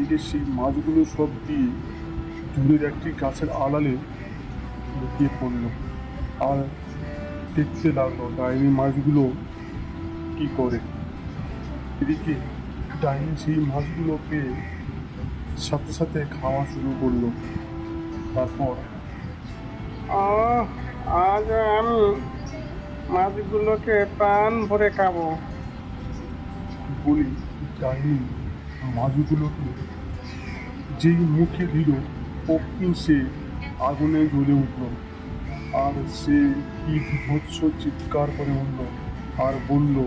এদিকে সেই মাছগুলো সব দিয়ে দূরের একটি গাছের আড়ালে লুকিয়ে পড়ল আর দেখতে লাগলো ডাইনি মাছগুলো কি করে। এদিকে ডাইনি সেই মাছগুলো পেয়ে সাথে সাথে খাওয়া শুরু করলো। তারপর আজ আমি মাছগুলোকে প্রাণ ভরে খাবো। বলি ডাইনি মাছগুলোকে যেই মুখে দিল অগ্নি সে আগুনে জ্বলে উঠল আর সে কি বিভৎস চিৎকার করে উঠল আর বলল,